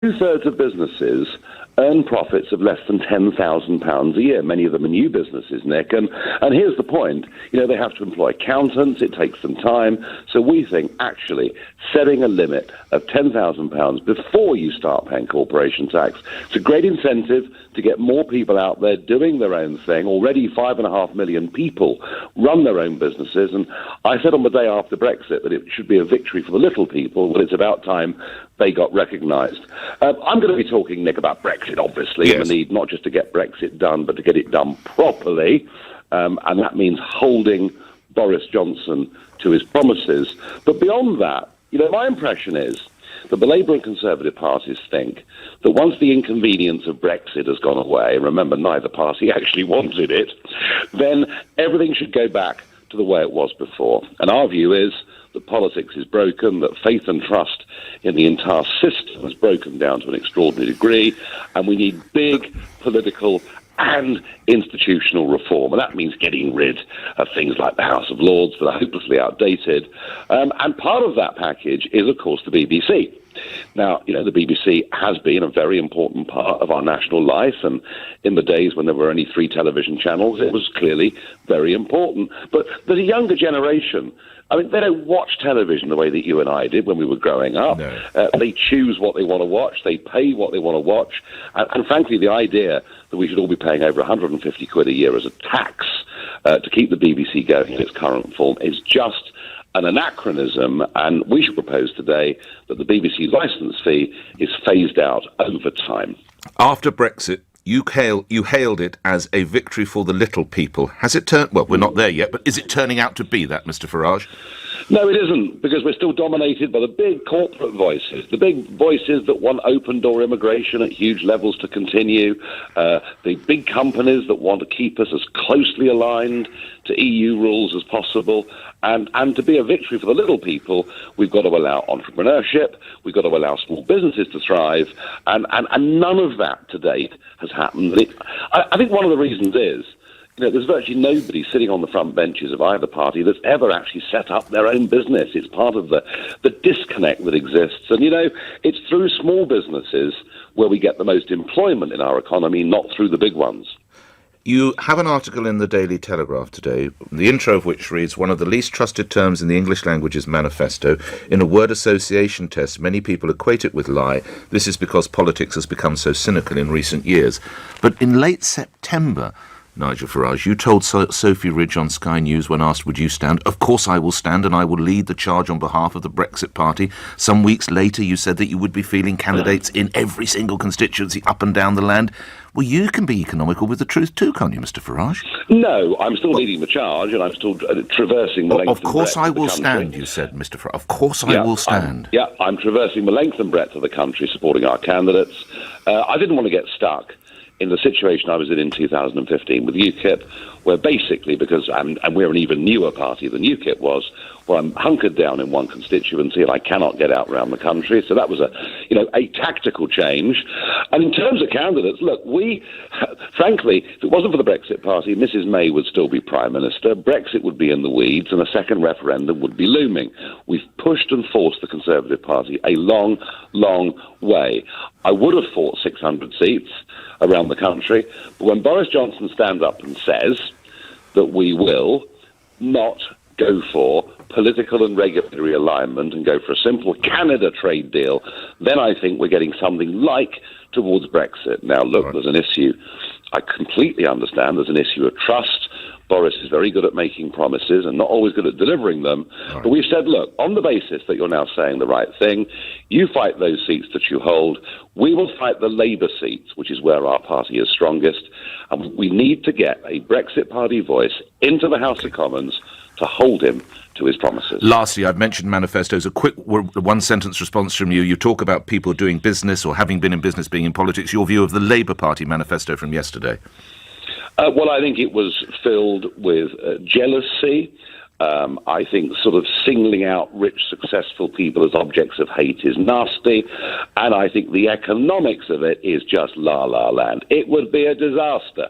Two-thirds of businesses earn profits of less than £10,000 a year. Many of them are new businesses, Nick. And here's the point. They have to employ accountants. It takes them time. So we think, actually, setting a limit of £10,000 before you start paying corporation tax, it's a great incentive to get more people out there doing their own thing. Already 5.5 million people run their own businesses. And I said on the day after Brexit that it should be a victory for the little people. Well, it's about time they got recognised. I'm going to be talking, Nick, about Brexit, obviously, yes, and the need not just to get Brexit done, but to get it done properly. And that means holding Boris Johnson to his promises. But beyond that, my impression is that the Labour and Conservative parties think that once the inconvenience of Brexit has gone away, and remember, neither party actually wanted it, then everything should go back to the way it was before. And our view is that politics is broken, that faith and trust in the entire system has broken down to an extraordinary degree, and we need big political and institutional reform. And that means getting rid of things like the House of Lords that are hopelessly outdated. And part of that package is, of course, the BBC. Now, the BBC has been a very important part of our national life, and in the days when there were only 3 television channels, it was clearly very important. But there's a younger generation. I mean, they don't watch television the way that you and I did when we were growing up. No. They choose what they want to watch. They pay what they want to watch. And frankly, the idea that we should all be paying over 150 quid a year as a tax to keep the BBC going in its current form is just an anachronism, and we should propose today that the BBC licence fee is phased out over time. After Brexit, you hailed it as a victory for the little people. Has it turned... Well, we're not there yet, but is it turning out to be that, Mr Farage? No, it isn't, because we're still dominated by the big corporate voices, the big voices that want open-door immigration at huge levels to continue, the big companies that want to keep us as closely aligned to EU rules as possible. And to be a victory for the little people, we've got to allow entrepreneurship, we've got to allow small businesses to thrive, and none of that to date has happened. I think one of the reasons is, there's virtually nobody sitting on the front benches of either party that's ever actually set up their own business. It's part of the disconnect that exists. And, it's through small businesses where we get the most employment in our economy, not through the big ones. You have an article in the Daily Telegraph today, the intro of which reads, "One of the least trusted terms in the English language is manifesto. In a word association test, many people equate it with lie. This is because politics has become so cynical in recent years." But in late September, Nigel Farage, you told Sophie Ridge on Sky News when asked, would you stand? "Of course I will stand, and I will lead the charge on behalf of the Brexit Party." Some weeks later, you said that you would be fielding candidates in every single constituency up and down the land. Well, you can be economical with the truth too, can't you, Mr Farage? No, I'm still leading the charge, and I'm still traversing the length and breadth of the country. Of course I will stand, you said, Mr Farage. Of course I will stand. I'm traversing the length and breadth of the country, supporting our candidates. I didn't want to get stuck in the situation I was in 2015 with UKIP, where basically, because and we're an even newer party than UKIP was, where I'm hunkered down in one constituency and I cannot get out around the country. So that was a tactical change. And in terms of candidates, look, frankly, if it wasn't for the Brexit Party, Mrs May would still be Prime Minister, Brexit would be in the weeds, and a second referendum would be looming. We've pushed and forced the Conservative Party a long, long way. I would have fought 600 seats around the country, but when Boris Johnson stands up and says that we will not go for political and regulatory alignment and go for a simple Canada trade deal, then I think we're getting something like towards Brexit. Now, look, there's an issue. I completely understand there's an issue of trust. Boris is very good at making promises and not always good at delivering them. But we've said, look, on the basis that you're now saying the right thing, you fight those seats that you hold. We will fight the Labour seats, which is where our party is strongest. And we need to get a Brexit Party voice into the House of Commons to hold him to his promises. Lastly, I've mentioned manifestos. A quick one-sentence response from you. You talk about people doing business or having been in business, being in politics. Your view of the Labour Party manifesto from yesterday? Well, I think it was filled with jealousy. I think sort of singling out rich, successful people as objects of hate is nasty. And I think the economics of it is just la-la land. It would be a disaster